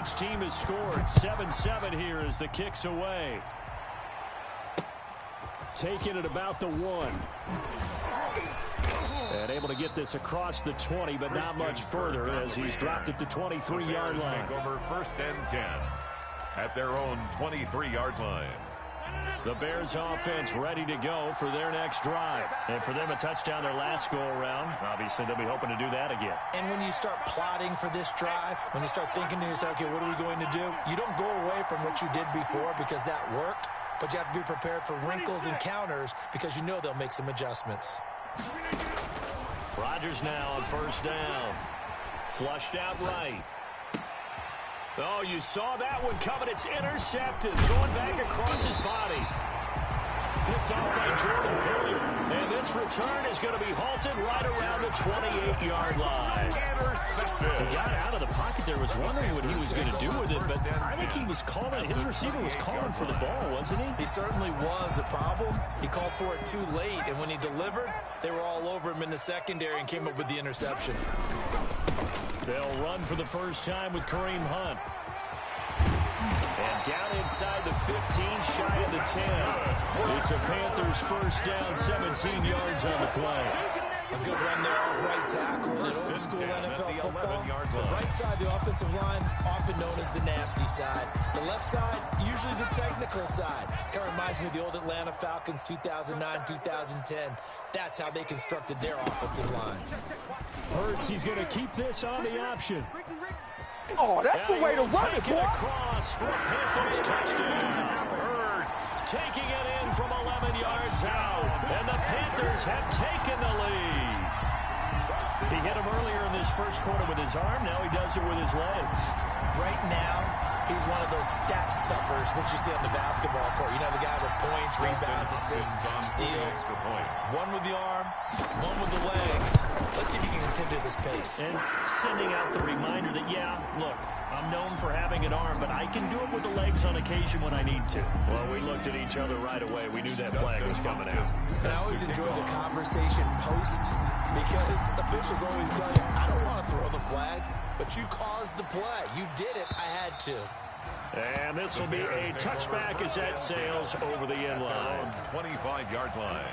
Each team has scored 7-7 here as the kick's away. Taking it about the 1. And able to get this across the 20, but not much further as he's dropped it to 23-yard line. Take over 1st and 10 at their own 23-yard line. The Bears offense ready to go for their next drive. And for them, a touchdown their last go-around. Obviously, they'll be hoping to do that again. And when you start plotting for this drive, when you start thinking to yourself, okay, what are we going to do? You don't go away from what you did before because that worked, but you have to be prepared for wrinkles and counters because you know they'll make some adjustments. Rodgers now on 1st down. Flushed out right. Oh, you saw that one coming. It's intercepted. Going back across his body. Picked off by Jordan Poyer. And this return is going to be halted right around the 28-yard line. He got out of the pocket there. Was wondering what he was going to do with it, but I think he was calling. His receiver was calling for the ball, wasn't he? He certainly was. The problem, he called for it too late, and when he delivered, they were all over him in the secondary and came up with the interception. They'll run for the first time with Kareem Hunt. And down inside the 15, shy of the 10. It's a Panthers first down, 17 yards on the play. A good run there off right tackle in an old-school NFL football. The right side, the offensive line, often known as the nasty side. The left side, usually the technical side. Kind of reminds me of the old Atlanta Falcons 2009-2010. That's how they constructed their offensive line. Hurts, he's going to keep this on the option. Oh, that's the way to run it, boy. Across for a Panthers touchdown. Hurts taking it in from 11 yards out. And the Panthers have taken the lead. He hit him earlier in this first quarter with his arm. Now he does it with his legs. Right now, he's one of those stat stuffers that you see on the basketball court. You know, the guy with points, rebounds, assists, steals. One with the arm, one with the legs. Let's see if he can continue this pace. And sending out the reminder that, yeah, look, I'm known for having an arm, but I can do it with the legs on occasion when I need to. Well, we looked at each other right away. We knew that flag was coming out. And I always enjoy the conversation post because officials always tell you, I don't want to throw the flag, but you caused the play. You did it. I had to. And this will be a touchback as that sails over the end line. 25-yard line.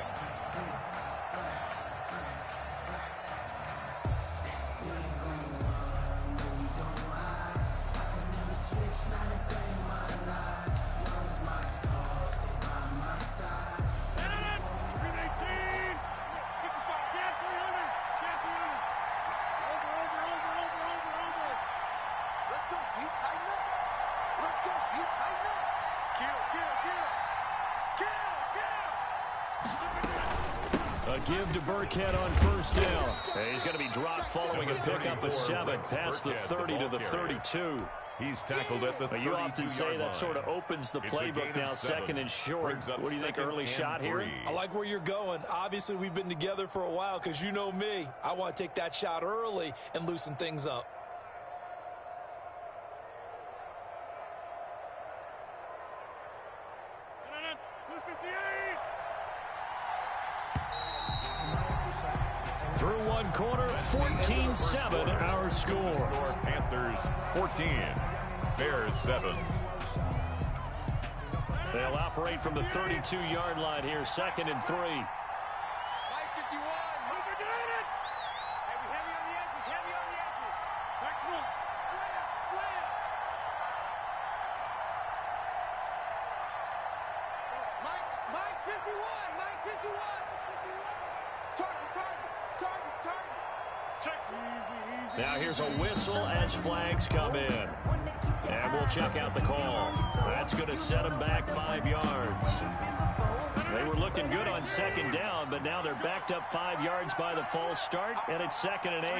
A give to Burkhead on first down. And he's going to be dropped following a pickup of 7 past the 30 to the 32. He's tackled at the 32-yard line. You often say that sort of opens the playbook now, 2nd and short. What do you think, early shot here? I like where you're going. Obviously, we've been together for a while because you know me. I want to take that shot early and loosen things up. Through one quarter, 14-7 our score. Panthers 14, Bears 7. They'll operate from the 32-yard line here, 2nd and 3. Now here's a whistle as flags come in. And we'll check out the call. That's going to set them back 5 yards. They were looking good on 2nd down, but now they're backed up 5 yards by the false start, and it's 2nd and 8.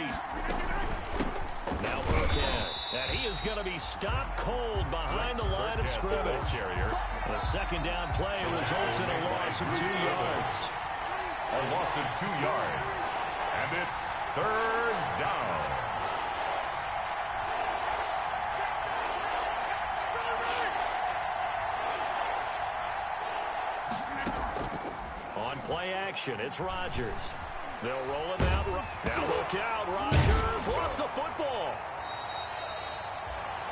Now Burkhead. And he is going to be stopped cold behind the line of scrimmage. The 2nd down play results in a loss of 2 yards. A loss of 2 yards. And it's 3rd down. On play action, it's Rodgers. They'll roll him out. Now look out, Rodgers lost the football.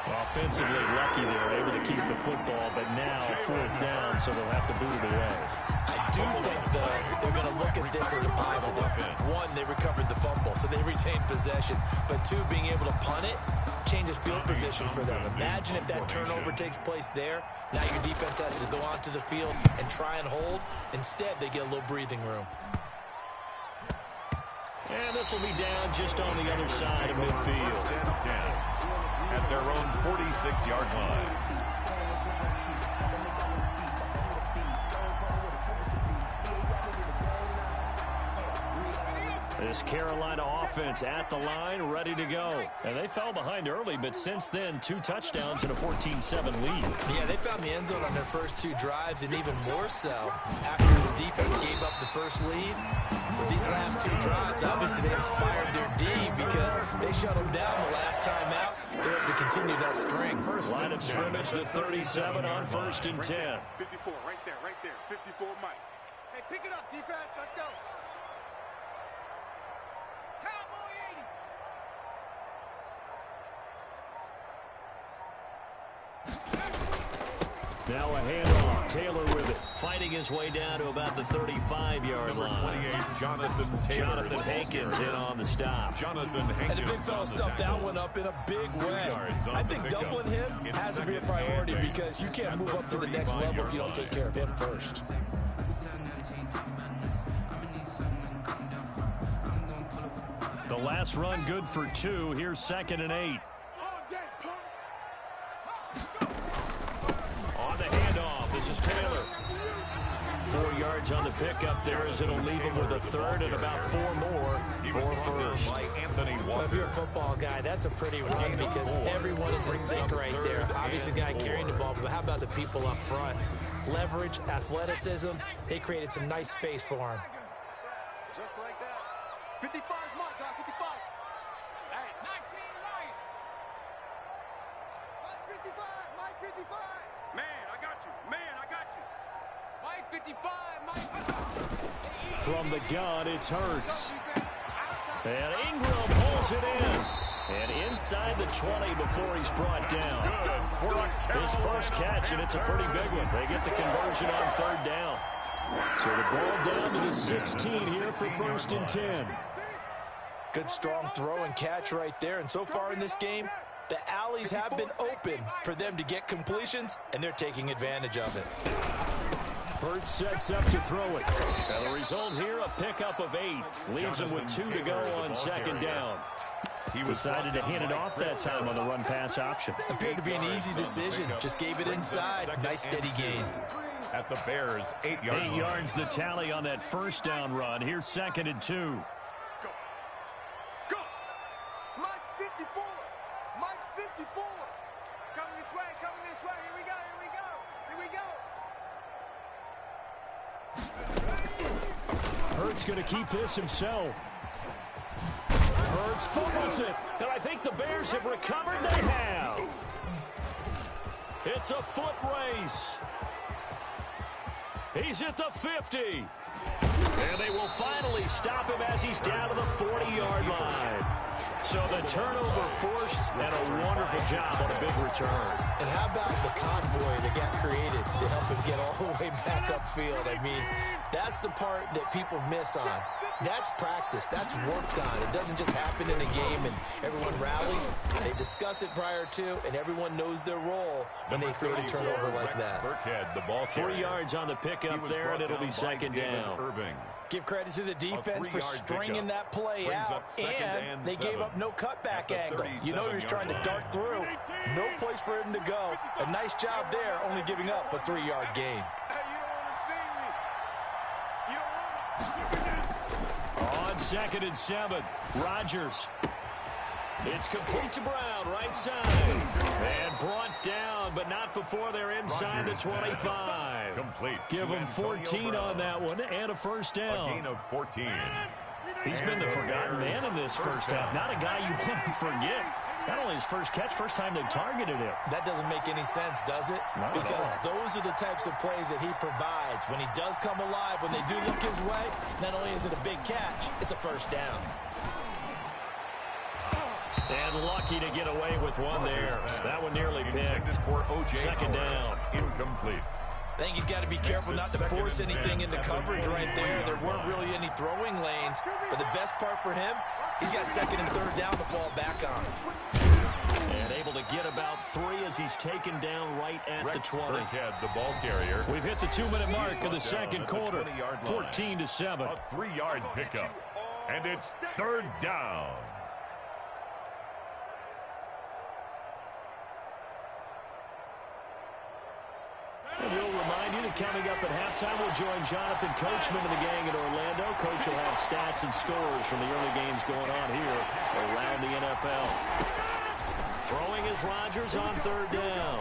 Offensively lucky they're able to keep the football, but now 4th down, so they'll have to boot it away. I do think, though, they're going to look at this as a positive. One, they recovered the fumble, so they retained possession. But two, being able to punt it changes field position for them. Imagine if that turnover takes place there. Now your defense has to go onto the field and try and hold. Instead, they get a little breathing room. And this will be down just on the other side of midfield. 10 at their own 46-yard line. This Carolina offense at the line, ready to go. And they fell behind early, but since then, 2 touchdowns and a 14-7 lead. Yeah, they found the end zone on their first 2 drives, and even more so after the defense gave up the first lead. But these last 2 drives, obviously they inspired their D because they shut them down the last time out. They hope to continue that string. Line of scrimmage, the 37 on 1st and 10. 54, right there, 54, Mike. Hey, pick it up, defense, let's go. Now a handoff. Taylor with it. Fighting his way down to about the 35-yard line. Number 28, Jonathan Taylor. Jonathan Hankins in on the stop. Jonathan Hankins. And the big fella stuffed that one up in a big way. I think doubling him has to be a priority because you can't move up to the next level if you don't take care of him first. The last run good for 2. Here's 2nd and 8. On the handoff, this is Taylor. 4 yards on the pickup there as it'll leave him with a 3rd and about 4 more for first. Well, if you're a football guy, that's a pretty run because everyone is in sync right there. Obviously, the guy carrying the ball, but how about the people up front? Leverage, athleticism, they created some nice space for him. Just like that. 55 Mike, 55. Hey. 19 right. Mike 55, Mike 55. Man, I got you. Man, I got you. Mike 55, Mike. From the gun, it's Hurts. And Ingram pulls it in. And inside the 20 before he's brought down. His first catch, and it's a pretty big one. They get the conversion on 3rd down. So the ball down to the 16 here for 1st and 10. Good strong throw and catch right there. And so far in this game, the alleys have been open for them to get completions, and they're taking advantage of it. Hurts sets up to throw it. And the result here, a pickup of 8. Leaves him with 2 to go on 2nd down. He decided to hand it off that time on the run-pass option. Appeared to be an easy decision. Just gave it inside. Nice steady gain. At the Bears' 8-yard line. 8 yards the tally on that 1st down run. Here's 2nd and 2. Go. Go. Mike 54. Mike 54. It's coming this way, coming this way. Here we go, here we go. Here we go. Hurts going to keep this himself. Hurts fumbles it. And I think the Bears have recovered. They have. It's a foot race. He's at the 50. And they will finally stop him as he's down to the 40-yard line. So the turnover forced and a wonderful job on a big return. And how about the convoy that got created to help him get all the way back upfield? I mean, that's the part that people miss on. That's practice. That's worked on. It doesn't just happen in a game and everyone rallies. They discuss it prior to, and everyone knows their role when they create a turnover like that. 3 yards on the pickup there, and it'll be 2nd down. Give credit to the defense for stringing that play out, and they gave up no cutback angle. You know he was trying to dart through. No place for him to go. A nice job there, only giving up a 3-yard gain. On 2nd and 7, Rodgers. It's complete to Brown, right side. And brought down, but not before they're inside the 25. Complete. Give them 14 on that one and a 1st down. A gain of 14. He's been the forgotten man in this first half. Not a guy you want to forget. Not only his first catch, first time they've targeted him. That doesn't make any sense, does it? Because those are the types of plays that he provides. When he does come alive, when they do look his way, not only is it a big catch, it's a 1st down. And lucky to get away with one there. That one nearly picked. Second down. Incomplete. I think he's got to be careful not to force anything into coverage right there. There weren't really any throwing lanes. But the best part for him, he's got second and third down to fall back on. And able to get about 3 as he's taken down right at the 20. Burkhead, the ball carrier. We've hit the 2-minute mark of the second quarter. 14-7. A 3-yard pickup. And it's third down. And we'll remind you that coming up at halftime, we'll join Jonathan Coachman and the gang in Orlando. Coach will have stats and scores from the early games going on here around the NFL. Throwing is Rodgers on third down.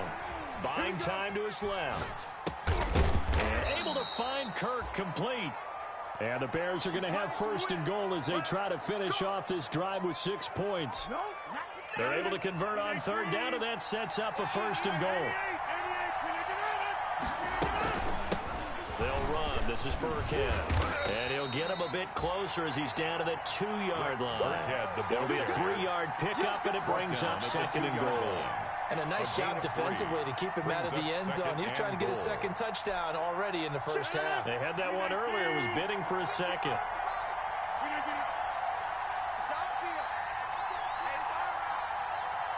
Buying time to his left. And able to find Kirk complete. And the Bears are going to have first and goal as they try to finish off this drive with 6 points. They're able to convert on third down, and that sets up a first and goal. They'll run. This is Burkhead. And he'll get him a bit closer as he's down to the 2-yard line. It'll be a 3-yard pickup, and it brings up second and goal. And a nice job defensively to keep him out of the end zone. He was trying to get his second touchdown already in the first half. They had that one earlier. Was bidding for a second.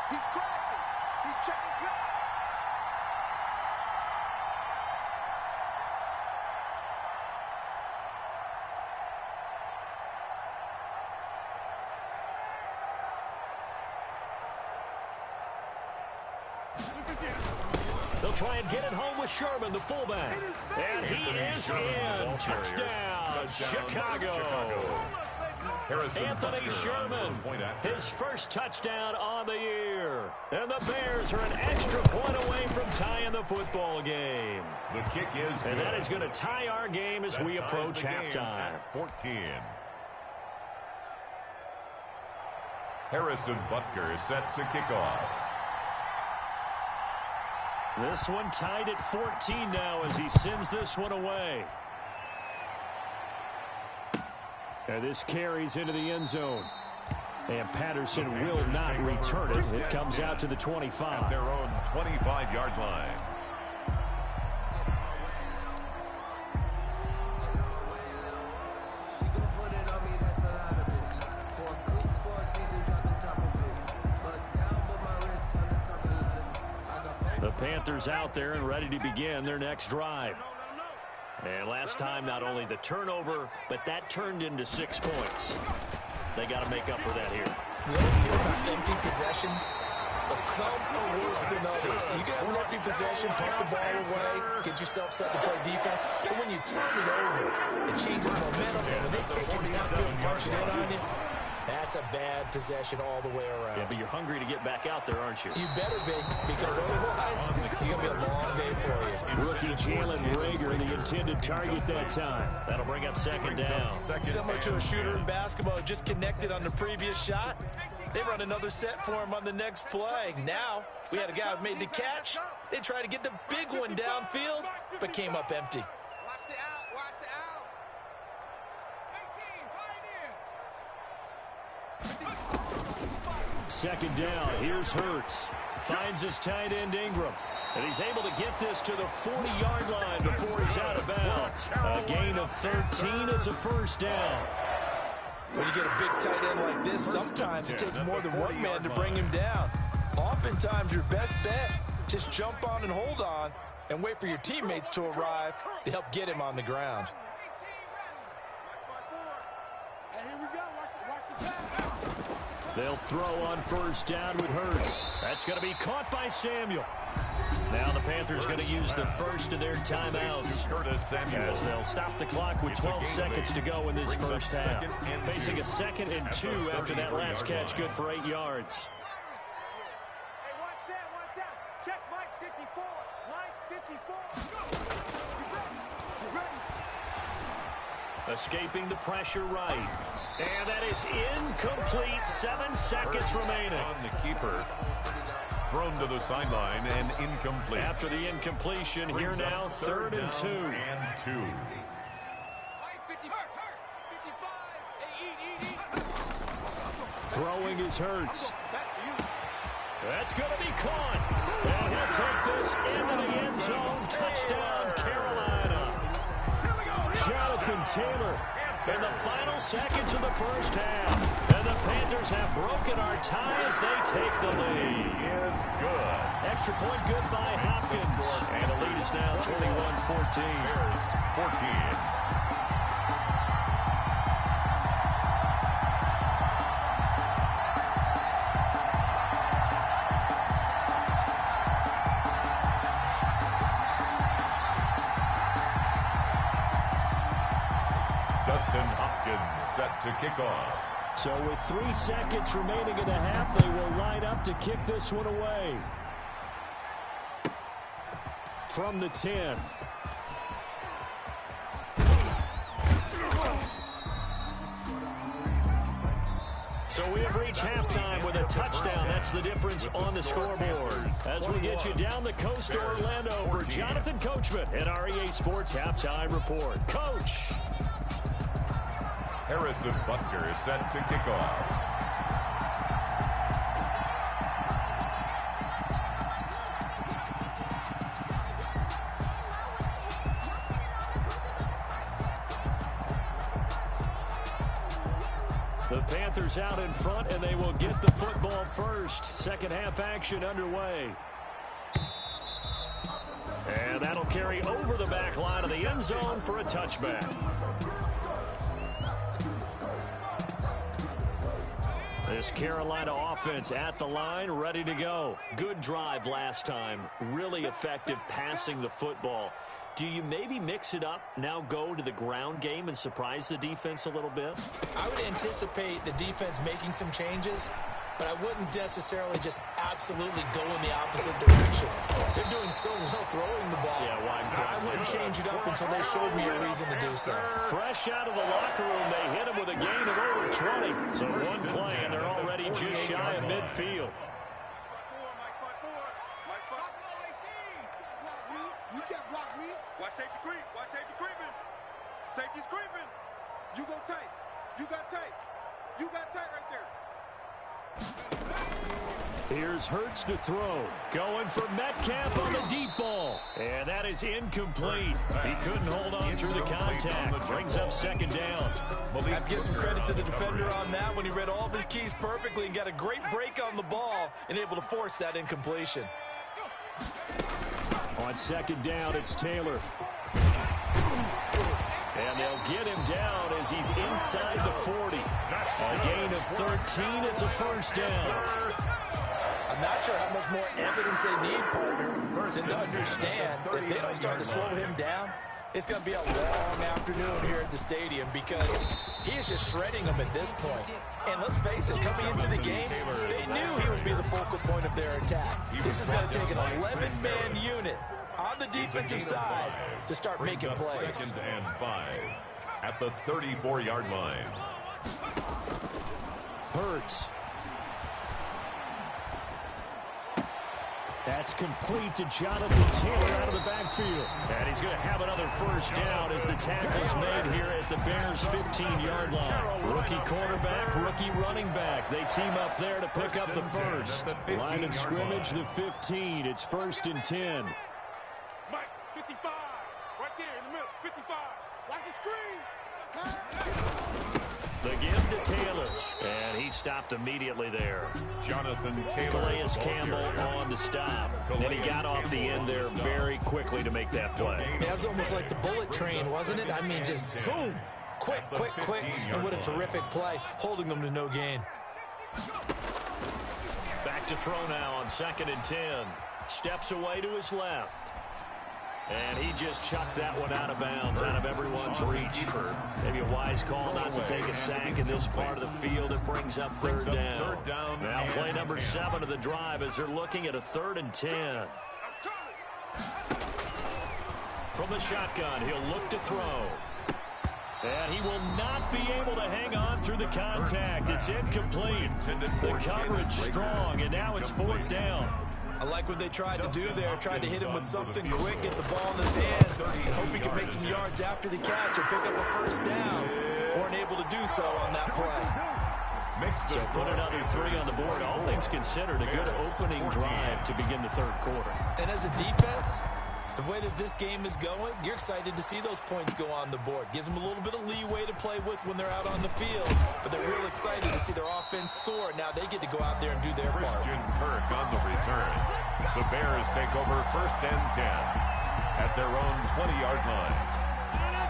He's crossing. He's checking crowd. They'll try and get it home with Sherman, the fullback. And he is in. Touchdown, Chicago. Anthony Sherman, his first touchdown on the year. And the Bears are an extra point away from tying the football game. The kick is good. And that is going to tie our game as we approach halftime. 14. Harrison Butker is set to kick off. This one tied at 14 now as he sends this one away. And this carries into the end zone. And Patterson will not return it. It comes out to the 25. At their own 25-yard line. The Panthers out there and ready to begin their next drive. And last time, not only the turnover, but that turned into 6 points. They got to make up for that here. You always hear about empty possessions, but some are worse than others. You can have an empty possession, pump the ball away, get yourself set to play defense. But when you turn it over, it changes momentum. And when they take it downfield and punch it in on you, that's a bad possession all the way around. Yeah, but you're hungry to get back out there, aren't you? You better be, because otherwise, it's going to be a long day for you. Rookie Jalen Reagor, the intended target that time. That'll bring up second down. Similar to a shooter in basketball, just connected on the previous shot. They run another set for him on the next play. Now, we had a guy who made the catch. They tried to get the big one downfield, but came up empty. Watch the out. Watch the out. Second down. Here's Hurts. Finds his tight end Ingram. And he's able to get this to the 40-yard line before he's out of bounds. A gain of 13. It's a first down. When you get a big tight end like this, sometimes it takes more than one man to bring him down. Oftentimes, your best bet, just jump on and hold on and wait for your teammates to arrive to help get him on the ground. Hey, here we go. Watch the pass. They'll throw on first down with Hurts. That's going to be caught by Samuel. Now the Panthers going to use the first of their timeouts as they'll stop the clock with 12 seconds to go in this first half. Facing a 2nd and 2 after that last catch, good for 8 yards. Hey, watch that. Check Mike 54. Mike 54. You ready? Escaping the pressure right. And that is incomplete. 7 seconds remaining. On the keeper. Thrown to the sideline and incomplete. After the incompletion, here now, 3rd and 2. And 2. Mike 55. Hey, eat. Throwing is Hurts. That's going to be caught. And he'll take this into the end zone. Touchdown, Carolina. Jonathan Taylor in the final seconds of the first half. And the Panthers have broken our tie as they take the lead. Is good. Extra point good by Hopkins. And the lead is now 21-14. Bears 14. Set to kick off. So with 3 seconds remaining in the half, they will line up to kick this one away. From the 10. So we have reached halftime with a touchdown. That's the difference on the scoreboard. As we get you down the coast to Orlando for Jonathan Coachman at our EA Sports Halftime Report. Coach! Harrison Butker is set to kick off. The Panthers out in front, and they will get the football first. Second half action underway. And that'll carry over the back line of the end zone for a touchback. This Carolina offense at the line, ready to go. Good drive last time. Really effective passing the football. Do you maybe mix it up, now go to the ground game and surprise the defense a little bit? I would anticipate the defense making some changes, but I wouldn't necessarily just absolutely go in the opposite direction. They're doing so well throwing the ball. Yeah, I wouldn't change it up until they showed me a reason to do so. Fresh out of the locker room, they hit him with a gain of over 20. So one play, and they're already just shy of midfield. You can't block me. Watch safety creep. Watch safety creeping. Safety's creeping. You go tight. You got tight. You got tight right there. Here's Hurts to throw. Going for Metcalf on the deep ball. And that is incomplete. He couldn't hold on through the contact. Brings up second down. I have to give some credit to the defender on that when he read all of his keys perfectly and got a great break on the ball and able to force that incompletion. On second down, it's Taylor. And they'll get him down as he's inside the 40. A gain of 13. It's a first down. I'm not sure how much more evidence they need, partner, than to understand that if they don't start to slow him down, it's going to be a long afternoon here at the stadium because he is just shredding them at this point. And let's face it, coming into the game, they knew he would be the focal point of their attack. This is going to take an 11-man unit on the defensive side to start making plays. 2nd and 5 at the 34-yard line. Hurts. That's complete to Jonathan Taylor out of the backfield. And he's going to have another first down as the tackle's made here at the Bears' 15-yard line. Rookie quarterback, rookie running back. They team up there to pick up the first. Line of scrimmage, the 15. It's 1st and 10. Mike, 55. Right there in the middle. 55. Watch the screen. The give to Taylor. And he stopped immediately there. Jonathan Taylor. Calais Campbell on the stop. And he got off the end there very quickly to make that play. That was almost like the bullet train, wasn't it? I mean, just zoom. Quick, quick, quick. And what a terrific play, holding them to no gain. Back to throw now on 2nd and 10. Steps away to his left. And he just chucked that one out of bounds, out of everyone's reach. Maybe a wise call not to take a sack in this part of the field. It brings up third down. Now play number 7 of the drive as they're looking at a 3rd and 10. From the shotgun, he'll look to throw. And he will not be able to hang on through the contact. It's incomplete. The coverage strong, and now it's 4th down. I like what they tried to do there, tried to hit him with something quick, get the ball in his hands, and hope he can make some yards after the catch and pick up a first down. Weren't able to do so on that play. So put another 3 on the board. All things considered, a good opening drive to begin the third quarter. And as a defense, the way that this game is going, you're excited to see those points go on the board. Gives them a little bit of leeway to play with when they're out on the field, but they're real excited to see their offense score. Now they get to go out there and do their part. Christian Kirk on the return. The Bears take over 1st and 10 at their own 20-yard line.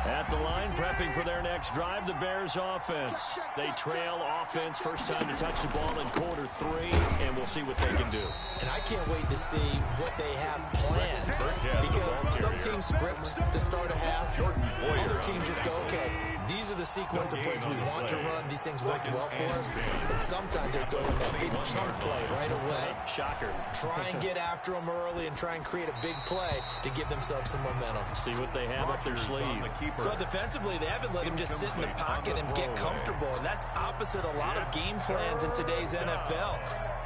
At the line, prepping for their next drive, the Bears offense. They trail offense, first time to touch the ball in quarter 3, and we'll see what they can do. And I can't wait to see what they have planned, because some teams script to start a half. Other teams just go, okay, these are the sequence of plays we want to run. These things worked well for us. And sometimes they throw in that big chunk play right away. Shocker. Try and get after them early and try and create a big play to give themselves some momentum. See what they have up their sleeve. Well, defensively, they haven't let him just sit in the pocket and get comfortable, and that's opposite a lot of game plans in today's NFL.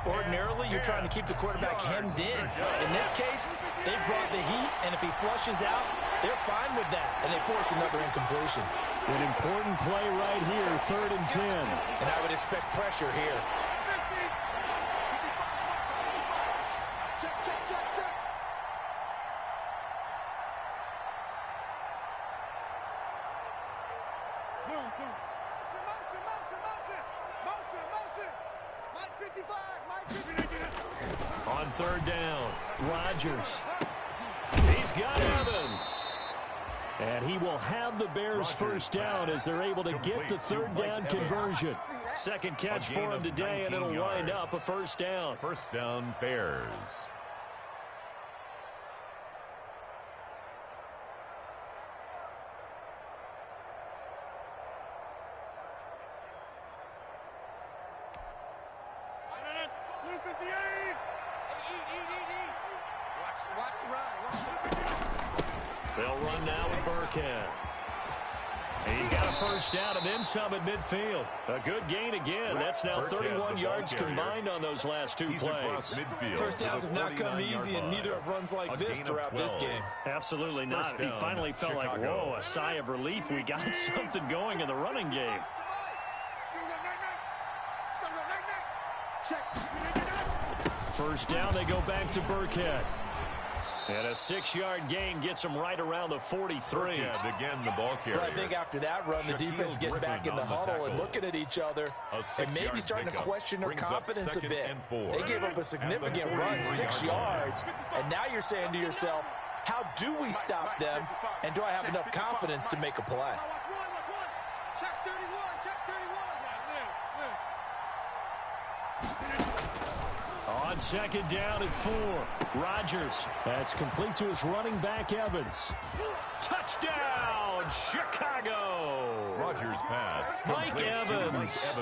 Ordinarily, you're trying to keep the quarterback hemmed in. In this case, they brought the heat, and if he flushes out, they're fine with that, and they force another incompletion. An important play right here, 3rd and 10. And I would expect pressure here. Check, check, check, check. Motion. Mike 55, Mike 55. On 3rd down, Rodgers. He's got Evans. And he will have the Bears first down as they're able to get the 3rd down conversion. Second catch for him today, and it'll wind up a first down. First down, Bears. They'll run now with Burkhead. And he's got a first down and then some at midfield. A good gain again. That's now 31 yards combined on those last 2 plays. First downs have not come easy, and neither have runs like this throughout this game. Absolutely not. He finally felt like, whoa, a sigh of relief. We got something going in the running game. First down, they go back to Burkhead. And a 6-yard gain gets him right around the 43. Again, the ball carrier. But I think after that run, the defense getting back in the huddle and looking at each other and maybe starting to question their confidence a bit. They gave up a significant run, 6 yards, and now you're saying to yourself, how do we stop them, and do I have enough confidence to make a play? Check 31, check 31. On 2nd down and 4. Rodgers. That's complete to his running back, Evans. Touchdown, Chicago. Rodgers pass. Mike Evans.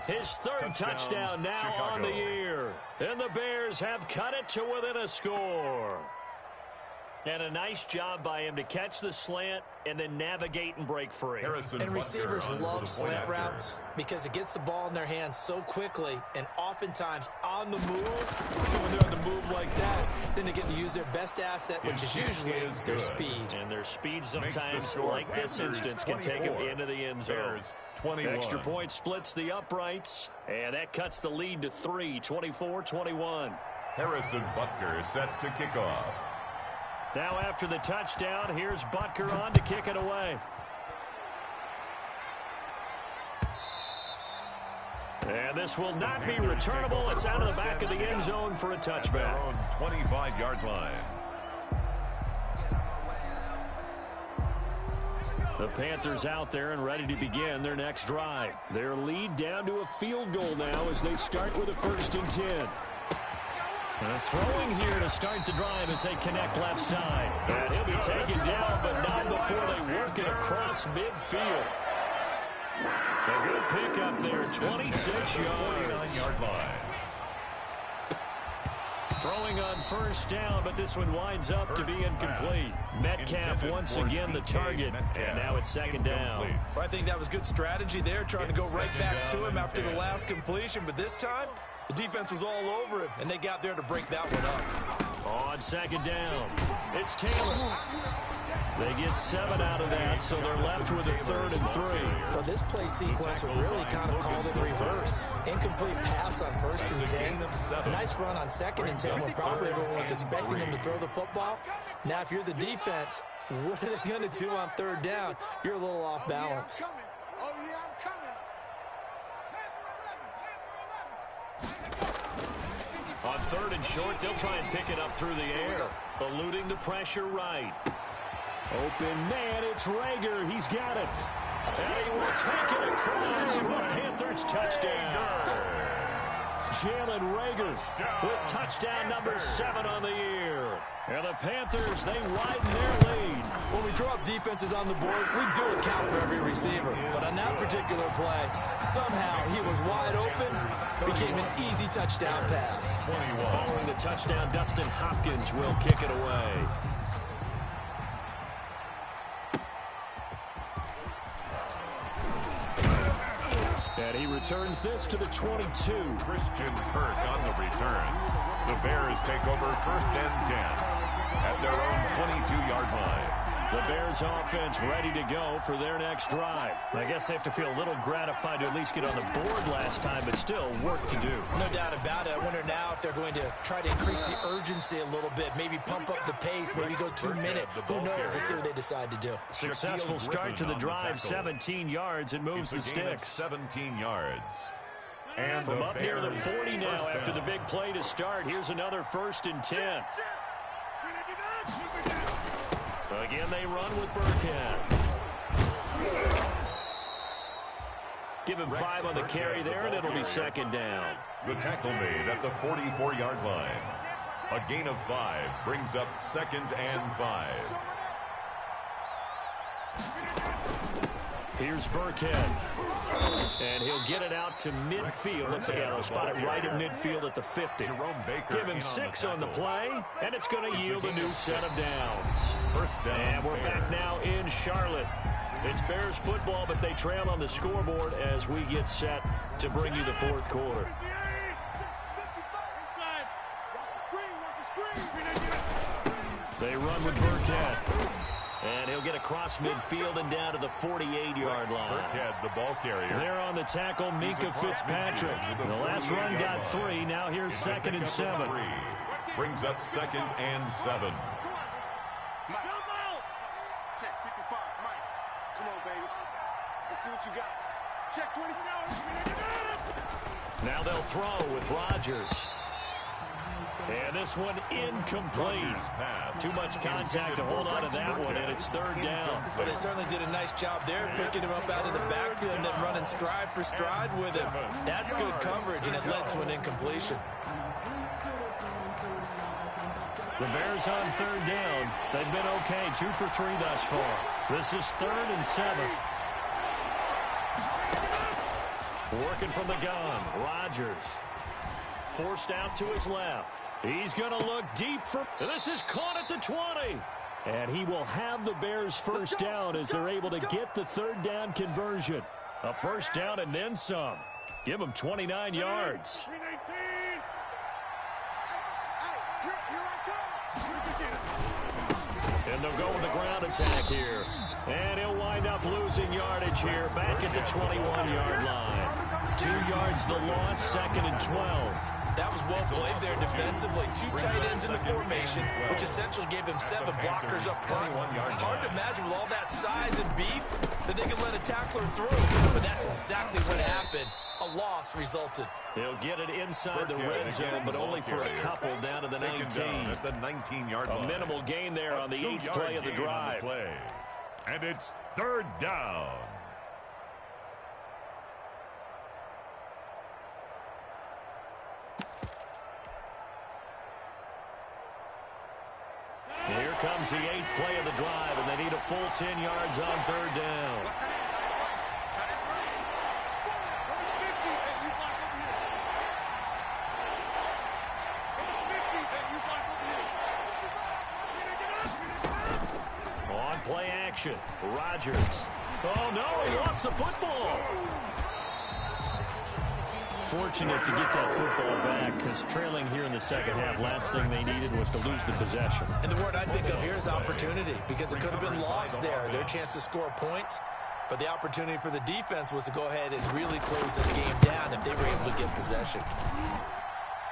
His 3rd touchdown now Chicago. on the year. And the Bears have cut it to within a score. And a nice job by him to catch the slant and then navigate and break free. And receivers love slant routes because it gets the ball in their hands so quickly and oftentimes on the move. So when they're on the move like that, then they get to use their best asset, which is usually their speed. And their speed sometimes, like this instance, can take them into the end zone. Extra point splits the uprights, and that cuts the lead to 3, 24-21. Harrison Butker set to kick off. Now after the touchdown, here's Butker on to kick it away. And this will not be returnable. It's out of the back of the end zone for a touchback. Their own 25-yard line. The Panthers out there and ready to begin their next drive. Their lead down to a field goal now as they start with a 1st and 10. Throwing here to start the drive as they connect left side. And he'll be taken down, but not before they work it across midfield. A good pickup there, 26 yards. 49-yard line. Throwing on 1st down, but this one winds up to be incomplete. Metcalf once again the target, and now it's 2nd down. Well, I think that was good strategy there, trying to go right back to him after the last completion, but this time, the defense was all over him, and they got there to break that one up. On 2nd down, it's Taylor. They get 7 out of that, so they're left with a 3rd and 3. Well, this play sequence was really kind of called in reverse. Incomplete pass on 1st and 10. Nice run on 2nd and 10 when probably everyone was expecting them to throw the football. Now, if you're the defense, what are they going to do on 3rd down? You're a little off balance. Oh, yeah, I'm coming. On 3rd and short, they'll try and pick it up through the air, eluding the pressure right. Open man, it's Rager. He's got it. And he will take it across for a Panthers touchdown. Jalen Rager with touchdown number 7 on the year. And the Panthers, they widen their lead. When we draw up defenses on the board, we do account for every receiver. But on that particular play, somehow he was wide open, became an easy touchdown pass. Following the touchdown, Dustin Hopkins will kick it away. And he returns this to the 22. Christian Kirk on the return. The Bears take over 1st and 10 at their own 22-yard line. The Bears offense ready to go for their next drive. I guess they have to feel a little gratified to at least get on the board last time, but still work to do. No doubt about it. I wonder now if they're going to try to increase the urgency a little bit, maybe pump up the pace, maybe go 2 minutes. Who knows? Let's see what they decide to do. Successful start to the drive, 17 yards. It moves the sticks. 17 yards. And from up near the 40 now after the big play to start. Here's another 1st and 10. Again, they run with Burkhead. Give him 5 on the carry there, and it'll be 2nd down. The tackle made at the 44-yard line. A gain of 5 brings up 2nd and 5. Here's Burkhead. And he'll get it out to midfield. Looks like he'll spot it right at midfield at the 50. Give him 6 on the play, and it's going to yield a new set of downs. 1st down. And we're back now in Charlotte. It's Bears football, but they trail on the scoreboard as we get set to bring you the 4th quarter. They run with Burkhead. And he'll get across midfield and down to the 48-yard line. Burkhead, the ball carrier. There on the tackle, Minka Fitzpatrick. The last run got 3. Now here's 2nd and 7. Brings up 2nd and 7. Check 55, Mike. Come on, baby. Let's see what you got. Check 20. Now they'll throw with Rodgers. And this one incomplete. Too much contact to hold on to that one, and it's 3rd down. But they certainly did a nice job there, picking him up out of the backfield and then running stride for stride with him. That's good coverage, and it led to an incompletion. The Bears on 3rd down. They've been okay, 2 for 3 thus far. This is 3rd and 7. Working from the gun, Rodgers. Forced out to his left. He's going to look deep for... This is caught at the 20. And he will have the Bears 1st down as they're able to get the 3rd down conversion. A 1st down and then some. Give them 29 yards. And they'll go with the ground attack here. And he'll wind up losing yardage here back at the 21-yard line. 2 yards the loss, 2nd and 12. That was well played there defensively. 2 tight ends in the formation, which essentially gave them 7 blockers up front. Hard to imagine with all that size and beef that they could let a tackler through. But that's exactly what happened. A loss resulted. He'll get it inside the red zone, but only for a couple down to the 19. At the 19-yard line. A minimal gain there on the 8th play of the drive. And it's 3rd down. Here comes the 8th play of the drive, and they need a full 10 yards on 3rd down. On play action, Rodgers. Oh, no, he lost the football. fortunate to get that football back because trailing here in the second half, last thing they needed was to lose the possession. And the word I think of here is opportunity, because it could have been lost there, their chance to score points. But the opportunity for the defense was to go ahead and really close this game down if they were able to get possession.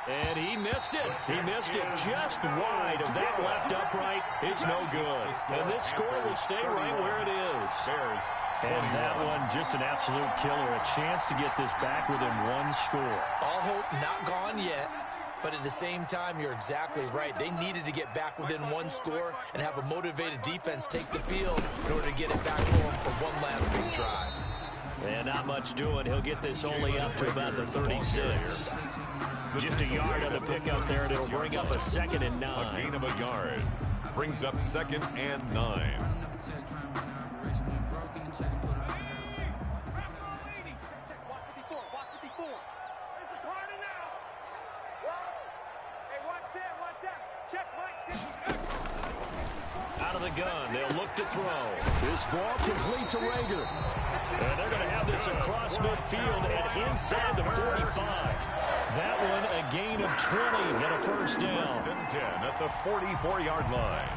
And he missed it. He missed it just wide of that left upright. It's no good. And this score will stay right where it is. And that one, just an absolute killer. A chance to get this back within one score. All hope not gone yet. But at the same time, you're exactly right. They needed to get back within one score and have a motivated defense take the field in order to get it back home for one last big drive. And not much doing. He'll get this only up to about the 36. Just a yard on the pickup there, and it'll bring up a 2nd and 9. A gain of a yard. Brings up 2nd and 9. Out of the gun, they'll look to throw. This ball complete to Rager. And they're going to have this across midfield and inside the 45. That one a gain of 20 and a first down. 1st and 10 at the 44-yard line.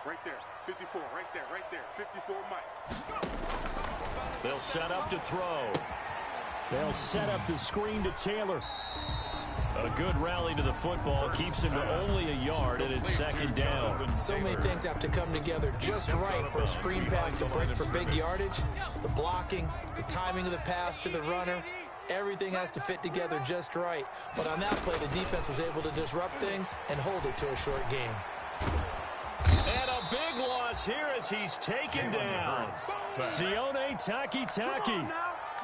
Right there, 54, right there, 54 Mike. They'll set up to throw. They'll set up the screen to Taylor. A good rally to the football keeps him to only a yard, and it's 2nd down. So many things have to come together just right for a screen pass to break for big yardage. The blocking, the timing of the pass to the runner, everything has to fit together just right. But on that play, the defense was able to disrupt things and hold it to a short game. And a big loss here as he's taken down. Sione Takitaki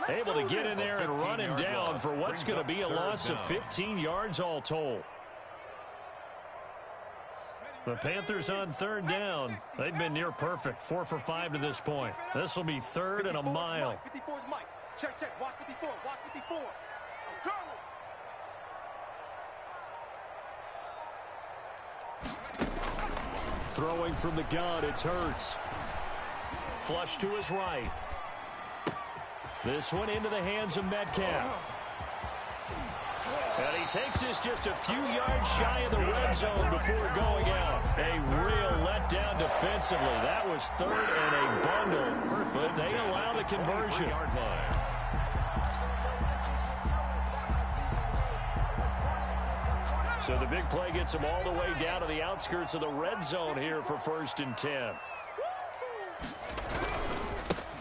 able to get in there and run him down for what's going to be a loss of 15 yards all told. The Panthers on 3rd down. They've been near perfect, 4 for 5 to this point. This will be 3rd and a mile. 54 is Mike. Check. Watch 54. Watch 54. Throwing from the gun, it's Hurts. Flush to his right. This one into the hands of Metcalf. And he takes this just a few yards shy of the red zone before going out. A real letdown defensively. That was 3rd and a bundle, but they allow the conversion. So the big play gets them all the way down to the outskirts of the red zone here for 1st and 10.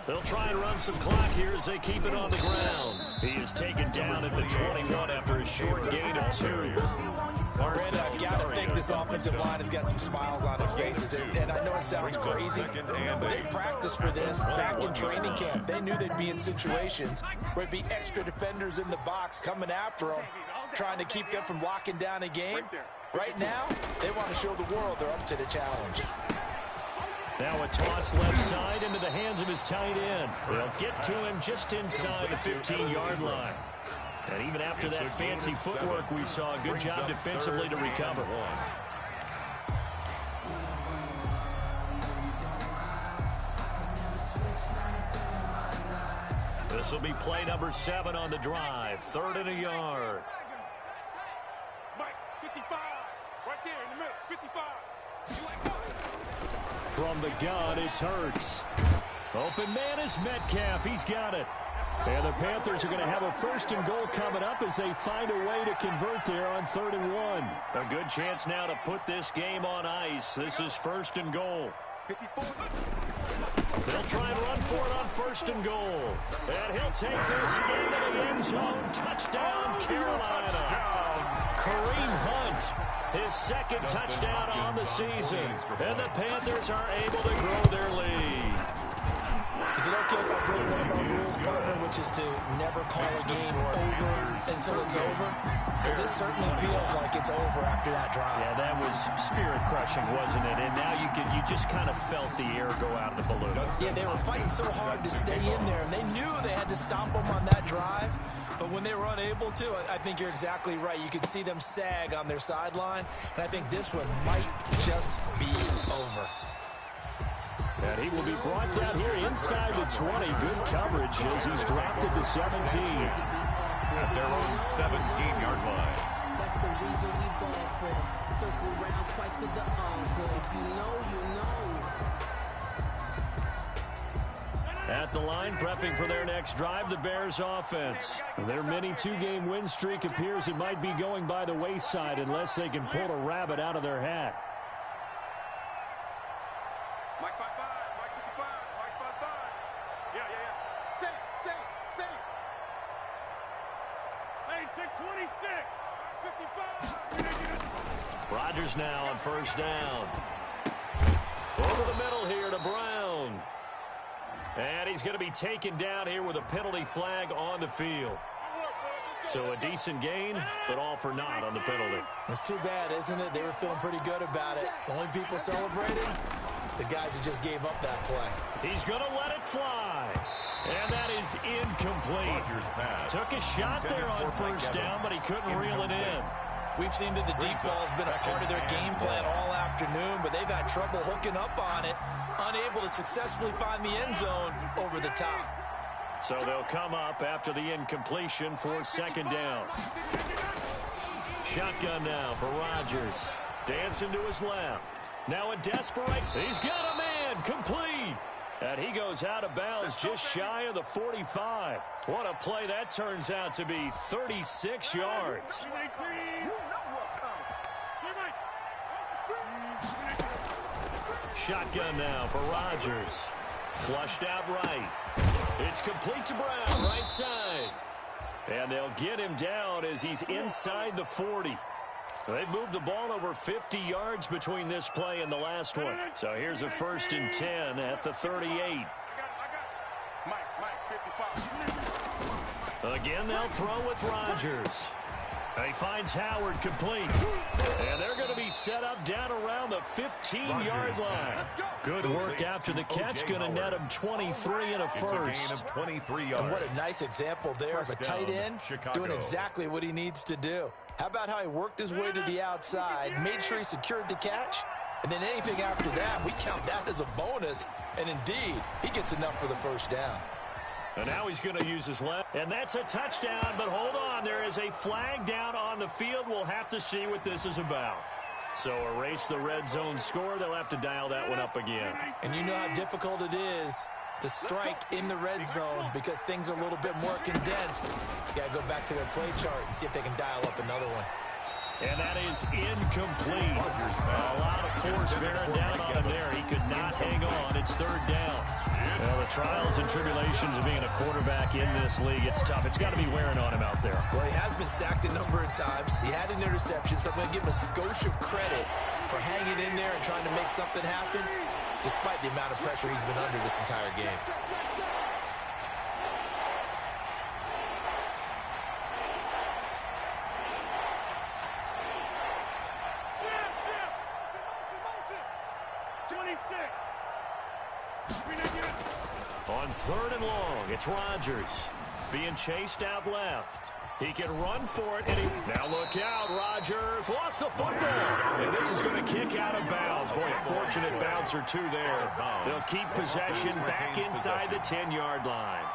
They'll try and run some clock here as they keep it on the ground. He is taken down at the 21 after a short gain of 2. Brandon, I've got to think this offensive line has got some smiles on his faces. And I know it sounds crazy, but they practiced for this back in training camp. They knew they'd be in situations where it'd be extra defenders in the box coming after them, trying to keep them from locking down a game. Right now, they want to show the world they're up to the challenge. Now a toss left side into the hands of his tight end. They'll get to him just inside the 15-yard line. And even after that fancy footwork we saw, a good job defensively to recover. This will be play number 7 on the drive. 3rd and a yard. Mike, 55. Right there in the middle, 55. From the gun, it's Hurts. Open man is Metcalf. He's got it. And the Panthers are going to have a 1st and goal coming up as they find a way to convert there on 3rd and 1. A good chance now to put this game on ice. This is 1st and goal. 54. They'll try and run for it on 1st and goal. And he'll take this into the end zone. Touchdown, Carolina. Kareem Hunt, his 2nd touchdown on the season. And the Panthers are able to grow their lead. Is it okay if I break one of our rules, partner, which is to never call a game over until it's over? Because this certainly feels like it's over after that drive. Yeah, that was spirit-crushing, wasn't it? And now you just kind of felt the air go out of the balloon. Yeah, they were fighting so hard to stay in there, and they knew they had to stop them on that drive. But when they were unable to, I think you're exactly right. You could see them sag on their sideline, and I think this one might just be over. And he will be brought down here inside the 20. Good coverage as he's dropped it to 17. At their own 17-yard line. That's the reason we ball for. Circle round twice for the encore. If you know, you know. At the line, prepping for their next drive, the Bears offense. Their mini two-game win streak appears it might be going by the wayside unless they can pull a rabbit out of their hat. Mike 5-5, Mike 55, Mike 5-5. Yeah. Say. Hey, take 26. 55. Rodgers now on first down. Over the middle here to Brown. And he's going to be taken down here with a penalty flag on the field. So a decent gain, but all for naught on the penalty. It's too bad, isn't it? They were feeling pretty good about it. The only people celebrating, the guys who just gave up that play. He's going to let it fly. And that is incomplete. Took a shot there on first down, but he couldn't reel it in. We've seen that the deep ball's been a part of their game plan all afternoon, but they've had trouble hooking up on it, unable to successfully find the end zone over the top. So they'll come up after the incompletion for second down. Shotgun now for Rodgers. Dancing to his left. Now a desperate. He's got a man. Complete. And he goes out of bounds just shy of the 45. What a play that turns out to be. 36 yards. Shotgun now for Rodgers. Flushed out right. It's complete to Brown, right side. And they'll get him down as he's inside the 40. They've moved the ball over 50 yards between this play and the last one. So here's a 1st and 10 at the 38. Mike 55. Again, they'll throw with Rodgers. He finds Howard complete. And they're going to be set up down around the 15-yard line. Good work after the catch. Going to net him 23 and a first. 23 yards. And what a nice example there of a tight end doing exactly what he needs to do. How about how he worked his way to the outside, made sure he secured the catch, and then anything after that, we count that as a bonus. And indeed, he gets enough for the first down. And now he's going to use his left. And that's a touchdown, but hold on. There is a flag down on the field. We'll have to see what this is about. So erase the red zone score. They'll have to dial that one up again. And you know how difficult it is to strike in the red zone because things are a little bit more condensed. You got to go back to their play chart and see if they can dial up another one. And that is incomplete. A lot of force bearing down on him there. He could not hang on. It's third down. Well, the trials and tribulations of being a quarterback in this league, it's tough. It's got to be wearing on him out there. Well, he has been sacked a number of times. He had an interception, so I'm going to give him a skosh of credit for hanging in there and trying to make something happen, despite the amount of pressure he's been under this entire game. On third and long, it's Rodgers being chased out left. He can run for it, and now look out. Rodgers lost the football, and this is going to kick out of bounds. Boy, a fortunate bounce or two there. They'll keep possession back inside the 10-yard line.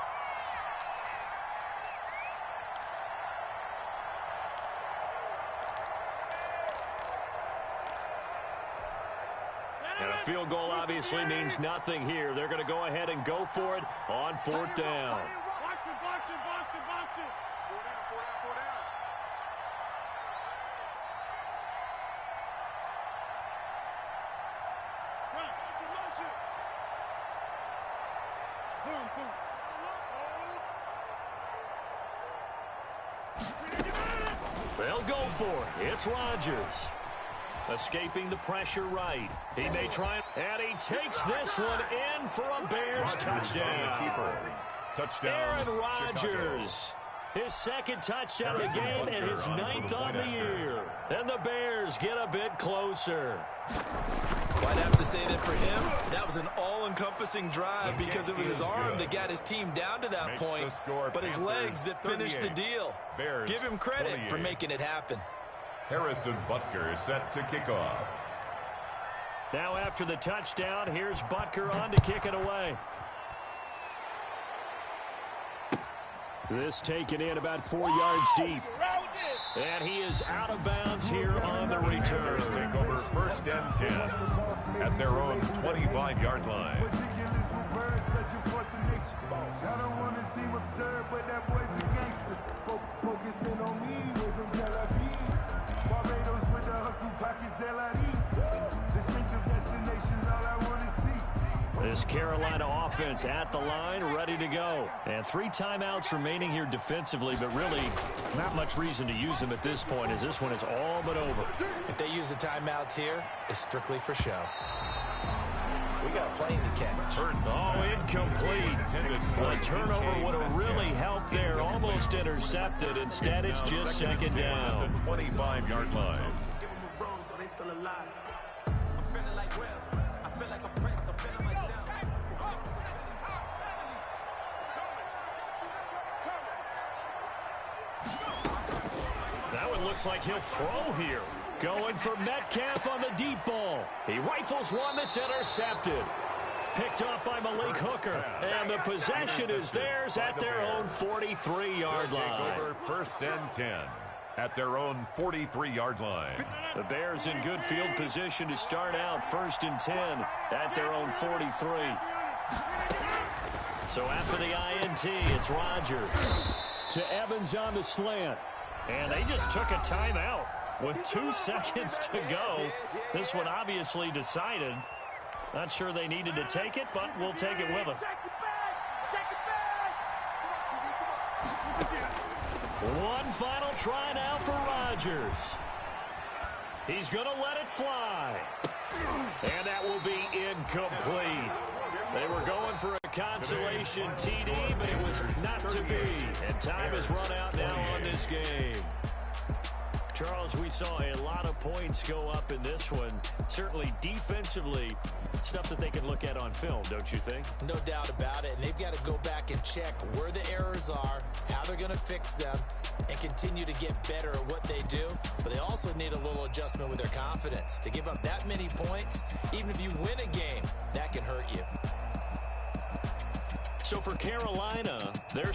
And a field goal obviously means nothing here. They're going to go ahead and go for it on fourth down. They'll go for it. It's Rodgers. Escaping the pressure right. He may try, and he takes this one in for a Bears touchdown. Aaron Rodgers. His second touchdown of the game and his 9th on the year. And the Bears get a bit closer. Well, I'd have to say that for him, that was an all-encompassing drive because it was his arm that got his team down to that point, but his legs that finished the deal. Give him credit for making it happen. Harrison Butker is set to kick off. Now after the touchdown, here's Butker on to kick it away. This taken in about 4 yards deep. And he is out of bounds here on the return. Take over first and 10 at their own 25-yard line. I don't want to seem absurd, but that boy's a gangster. Focusing on me, way from Tel Aviv. Barbados with the hustle pockets, LIDs. Distinctive destinations, all I want to see. This Carolina offense at the line, ready to go. And 3 timeouts remaining here defensively, but really not much reason to use them at this point as this one is all but over. If they use the timeouts here, it's strictly for show. We got a plane to catch. Oh, incomplete. The turnover would have really helped there. Almost intercepted. Instead, it's just second down. 25-yard line. That one looks like he'll throw here. Going for Metcalf on the deep ball. He rifles one that's intercepted. Picked up by Malik Hooker. And the possession is theirs at their own 43-yard line. Over first and 10 at their own 43-yard line. The Bears in good field position to start out first and 10 at their own 43. So after the INT, it's Rodgers to Evans on the slant. And they just took a timeout with 2 seconds to go. This one obviously decided. Not sure they needed to take it, but we'll take it with them. One final try now for Rodgers. He's going to let it fly. And that will be incomplete. They were going for a consolation TD, but it was not to be. And time has run out now on this game. Charles, we saw a lot of points go up in this one. Certainly defensively, stuff that they can look at on film, don't you think? No doubt about it. And they've got to go back and check where the errors are, how they're going to fix them, and continue to get better at what they do. But they also need a little adjustment with their confidence. To give up that many points, even if you win a game, that can hurt you. So for Carolina, they're